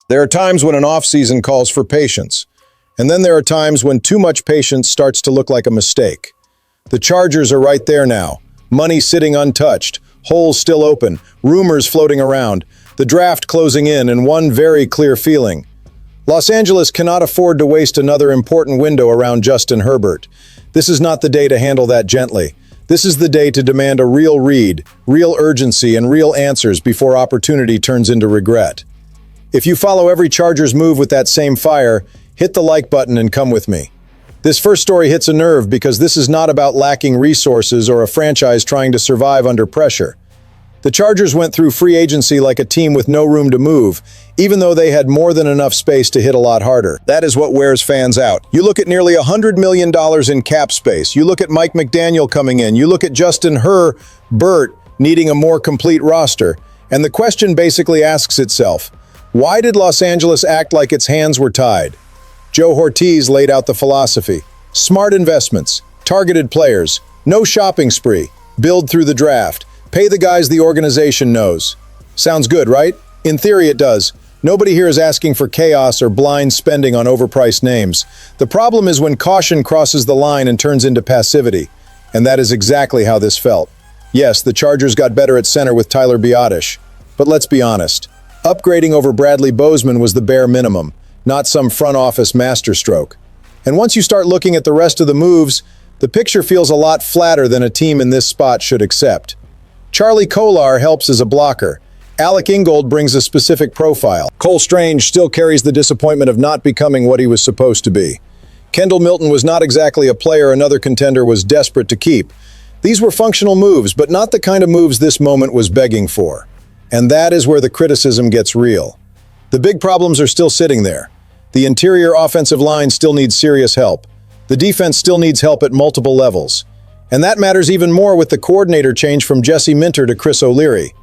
There are times when an offseason calls for patience, and then there are times when too much patience starts to look like a mistake. The Chargers are right there now, money sitting untouched, holes still open, rumors floating around, the draft closing in, and one very clear feeling. Los Angeles cannot afford to waste another important window around Justin Herbert. This is not the day to handle that gently. This is the day to demand a real read, real urgency, and real answers before opportunity turns into regret. If you follow every Chargers move with that same fire, hit the like button and come with me. This first story hits a nerve because this is not about lacking resources or a franchise trying to survive under pressure. The Chargers went through free agency like a team with no room to move, even though they had more than enough space to hit a lot harder. That is what wears fans out. You look at nearly $100 million in cap space. You look at Mike McDaniel coming in. You look at Justin Herbert needing a more complete roster. And the question basically asks itself, why did Los Angeles act like its hands were tied? Joe Ortiz laid out the philosophy. Smart investments, targeted players, no shopping spree, build through the draft. Pay the guys the organization knows. Sounds good, right? In theory, it does. Nobody here is asking for chaos or blind spending on overpriced names. The problem is when caution crosses the line and turns into passivity. And that is exactly how this felt. Yes, the Chargers got better at center with Tyler Biadasz. But let's be honest. Upgrading over Bradley Bozeman was the bare minimum, not some front office masterstroke. And once you start looking at the rest of the moves, the picture feels a lot flatter than a team in this spot should accept. Charlie Kolar helps as a blocker. Alec Ingold brings a specific profile. Cole Strange still carries the disappointment of not becoming what he was supposed to be. Kendall Milton was not exactly a player another contender was desperate to keep. These were functional moves, but not the kind of moves this moment was begging for. And that is where the criticism gets real. The big problems are still sitting there. The interior offensive line still needs serious help. The defense still needs help at multiple levels. And that matters even more with the coordinator change from Jesse Minter to Chris O'Leary.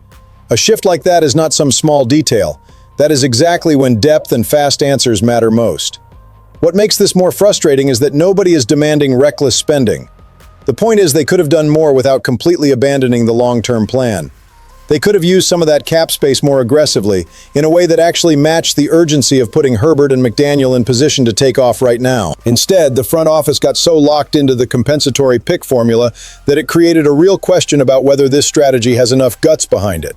A shift like that is not some small detail. That is exactly when depth and fast answers matter most. What makes this more frustrating is that nobody is demanding reckless spending. The point is they could have done more without completely abandoning the long-term plan. They could have used some of that cap space more aggressively, in a way that actually matched the urgency of putting Herbert and McDaniel in position to take off right now. Instead, the front office got so locked into the compensatory pick formula that it created a real question about whether this strategy has enough guts behind it.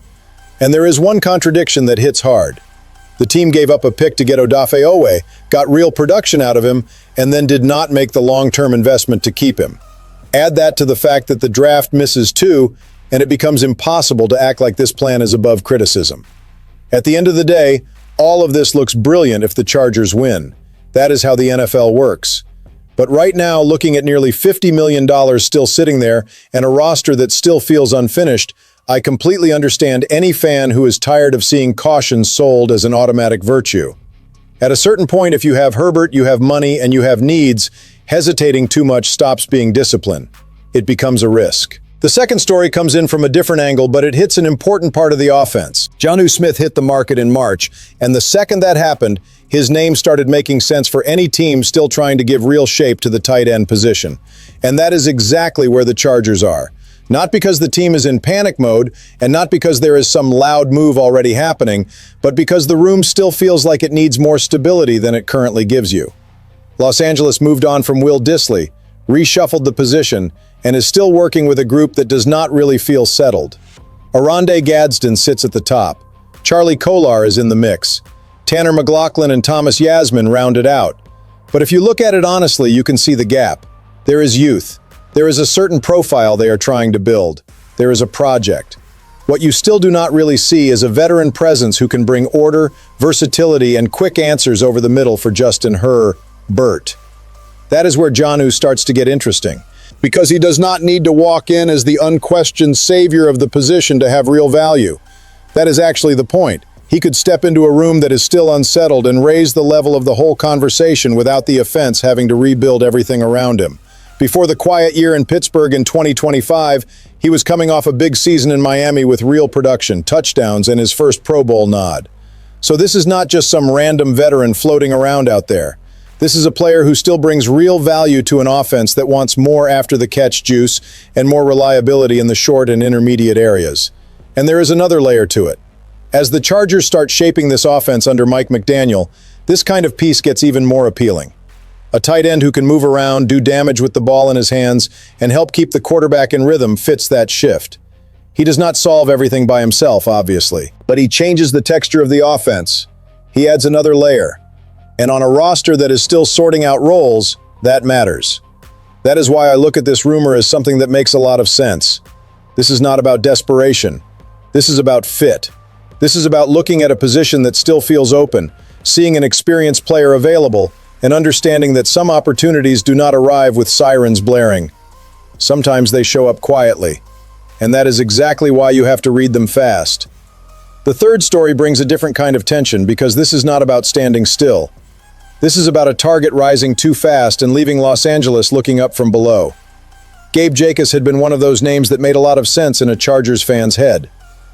And there is one contradiction that hits hard. The team gave up a pick to get Odafe Oweh, got real production out of him, and then did not make the long-term investment to keep him. Add that to the fact that the draft misses too, and it becomes impossible to act like this plan is above criticism. At the end of the day, all of this looks brilliant if the Chargers win. That is how the NFL works. But right now, looking at nearly $50 million still sitting there and a roster that still feels unfinished, I completely understand any fan who is tired of seeing caution sold as an automatic virtue. At a certain point, if you have Herbert, you have money, and you have needs, hesitating too much stops being discipline. It becomes a risk. The second story comes in from a different angle, but it hits an important part of the offense. Jonnu Smith hit the market in March, and the second that happened, his name started making sense for any team still trying to give real shape to the tight end position. And that is exactly where the Chargers are. Not because the team is in panic mode, and not because there is some loud move already happening, but because the room still feels like it needs more stability than it currently gives you. Los Angeles moved on from Will Dissly, reshuffled the position, and is still working with a group that does not really feel settled. Oronde Gadsden sits at the top. Charlie Kolar is in the mix. Tanner McLaughlin and Thomas Yasmin round it out. But if you look at it honestly, you can see the gap. There is youth. There is a certain profile they are trying to build. There is a project. What you still do not really see is a veteran presence who can bring order, versatility, and quick answers over the middle for Justin Herbert. That is where Jonnu starts to get interesting. Because he does not need to walk in as the unquestioned savior of the position to have real value. That is actually the point. He could step into a room that is still unsettled and raise the level of the whole conversation without the offense having to rebuild everything around him. Before the quiet year in Pittsburgh in 2025, he was coming off a big season in Miami with real production, touchdowns, and his first Pro Bowl nod. So this is not just some random veteran floating around out there. This is a player who still brings real value to an offense that wants more after-the-catch juice and more reliability in the short and intermediate areas. And there is another layer to it. As the Chargers start shaping this offense under Mike McDaniel, this kind of piece gets even more appealing. A tight end who can move around, do damage with the ball in his hands, and help keep the quarterback in rhythm fits that shift. He does not solve everything by himself, obviously, but he changes the texture of the offense. He adds another layer. And on a roster that is still sorting out roles, that matters. That is why I look at this rumor as something that makes a lot of sense. This is not about desperation. This is about fit. This is about looking at a position that still feels open, seeing an experienced player available, and understanding that some opportunities do not arrive with sirens blaring. Sometimes they show up quietly, and that is exactly why you have to read them fast. The third story brings a different kind of tension because this is not about standing still. This is about a target rising too fast and leaving Los Angeles looking up from below. Gabe Jacas had been one of those names that made a lot of sense in a Chargers fan's head.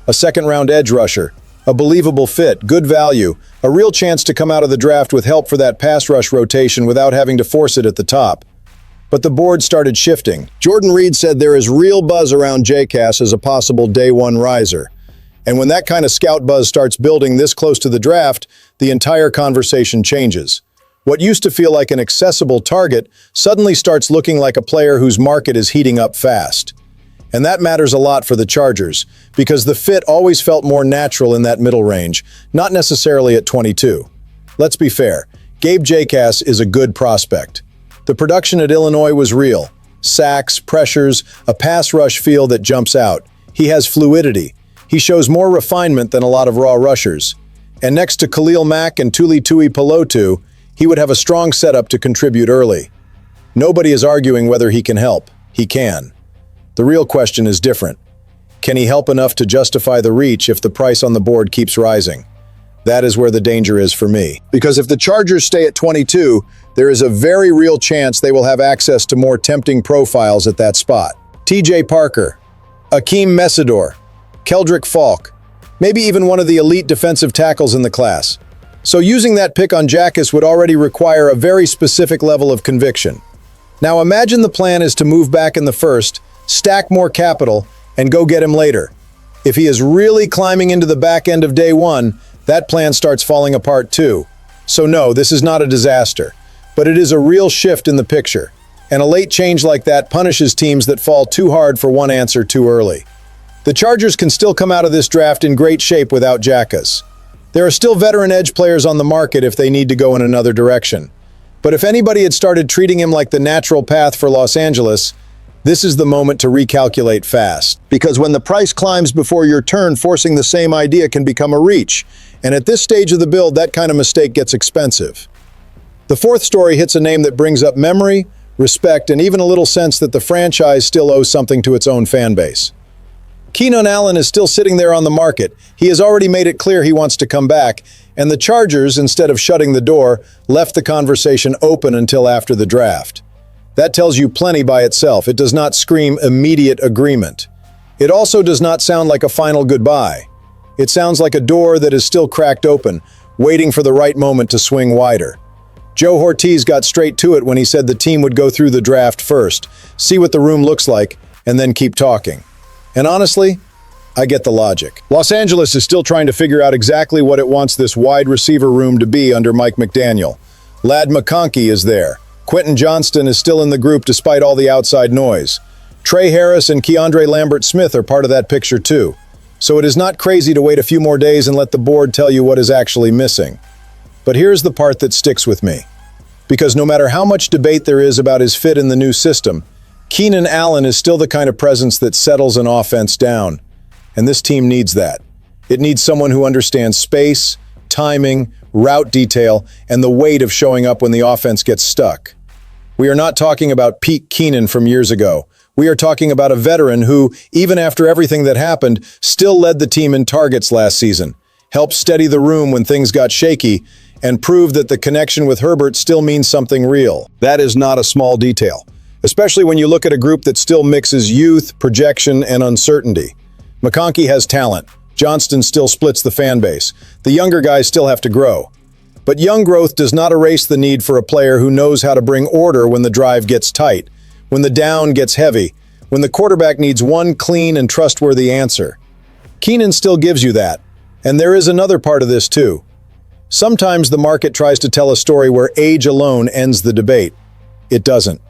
A second-round edge rusher, a believable fit, good value, a real chance to come out of the draft with help for that pass rush rotation without having to force it at the top. But the board started shifting. Jordan Reed said there is real buzz around Jacas as a possible day one riser. And when that kind of scout buzz starts building this close to the draft, the entire conversation changes. What used to feel like an accessible target suddenly starts looking like a player whose market is heating up fast. And that matters a lot for the Chargers, because the fit always felt more natural in that middle range, not necessarily at 22. Let's be fair, Gabe Jacas is a good prospect. The production at Illinois was real. Sacks, pressures, a pass rush feel that jumps out. He has fluidity. He shows more refinement than a lot of raw rushers. And next to Khalil Mack and Tuli Tuipulotu, he would have a strong setup to contribute early. Nobody is arguing whether he can help. He can. The real question is different. Can he help enough to justify the reach if the price on the board keeps rising? That is where the danger is for me. Because if the Chargers stay at 22, there is a very real chance they will have access to more tempting profiles at that spot. TJ Parker, Akeem Messidor, Keldrick Falk, maybe even one of the elite defensive tackles in the class. So using that pick on Jacas would already require a very specific level of conviction. Now imagine the plan is to move back in the first, stack more capital, and go get him later. If he is really climbing into the back end of day one, that plan starts falling apart too. So no, this is not a disaster, but it is a real shift in the picture. And a late change like that punishes teams that fall too hard for one answer too early. The Chargers can still come out of this draft in great shape without Jacas. There are still veteran edge players on the market if they need to go in another direction. But if anybody had started treating him like the natural path for Los Angeles, this is the moment to recalculate fast. Because when the price climbs before your turn, forcing the same idea can become a reach. And at this stage of the build, that kind of mistake gets expensive. The fourth story hits a name that brings up memory, respect, and even a little sense that the franchise still owes something to its own fan base. Keenan Allen is still sitting there on the market. He has already made it clear he wants to come back, and the Chargers, instead of shutting the door, left the conversation open until after the draft. That tells you plenty by itself. It does not scream immediate agreement. It also does not sound like a final goodbye. It sounds like a door that is still cracked open, waiting for the right moment to swing wider. Joe Ortiz got straight to it when he said the team would go through the draft first, see what the room looks like, and then keep talking. And honestly, I get the logic. Los Angeles is still trying to figure out exactly what it wants this wide receiver room to be under Mike McDaniel. Ladd McConkey is there. Quentin Johnston is still in the group despite all the outside noise. Trey Harris and Keandre Lambert-Smith are part of that picture too. So it is not crazy to wait a few more days and let the board tell you what is actually missing. But here's the part that sticks with me. Because no matter how much debate there is about his fit in the new system, Keenan Allen is still the kind of presence that settles an offense down. And this team needs that. It needs someone who understands space, timing, route detail, and the weight of showing up when the offense gets stuck. We are not talking about peak Keenan from years ago. We are talking about a veteran who, even after everything that happened, still led the team in targets last season, helped steady the room when things got shaky, and proved that the connection with Herbert still means something real. That is not a small detail, especially when you look at a group that still mixes youth, projection, and uncertainty. McConkey has talent. Johnston still splits the fan base. The younger guys still have to grow. But young growth does not erase the need for a player who knows how to bring order when the drive gets tight, when the down gets heavy, when the quarterback needs one clean and trustworthy answer. Keenan still gives you that, And there is another part of this too. Sometimes the market tries to tell a story where age alone ends the debate. It doesn't.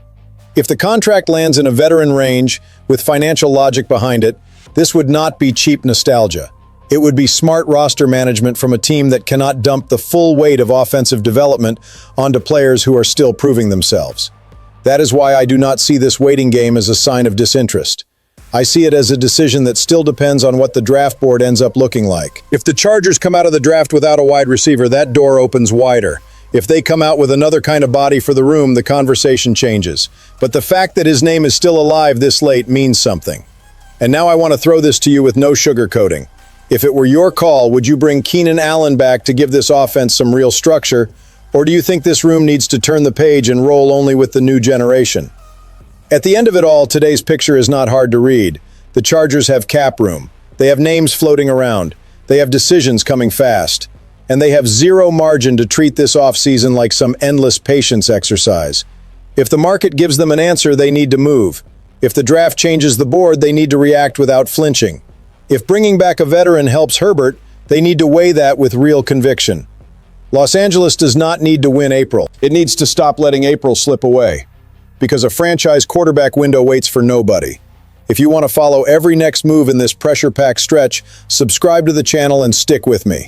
If the contract lands in a veteran range with financial logic behind it, this would not be cheap nostalgia. It would be smart roster management from a team that cannot dump the full weight of offensive development onto players who are still proving themselves. That is why I do not see this waiting game as a sign of disinterest. I see it as a decision that still depends on what the draft board ends up looking like. If the Chargers come out of the draft without a wide receiver, that door opens wider. If they come out with another kind of body for the room, the conversation changes. But the fact that his name is still alive this late means something. And now I want to throw this to you with no sugarcoating. If it were your call, would you bring Keenan Allen back to give this offense some real structure? Or do you think this room needs to turn the page and roll only with the new generation? At the end of it all, today's picture is not hard to read. The Chargers have cap room. They have names floating around. They have decisions coming fast. And they have zero margin to treat this offseason like some endless patience exercise. If the market gives them an answer, they need to move. If the draft changes the board, they need to react without flinching. If bringing back a veteran helps Herbert, they need to weigh that with real conviction. Los Angeles does not need to win April. It needs to stop letting April slip away. Because a franchise quarterback window waits for nobody. If you want to follow every next move in this pressure-packed stretch, subscribe to the channel and stick with me.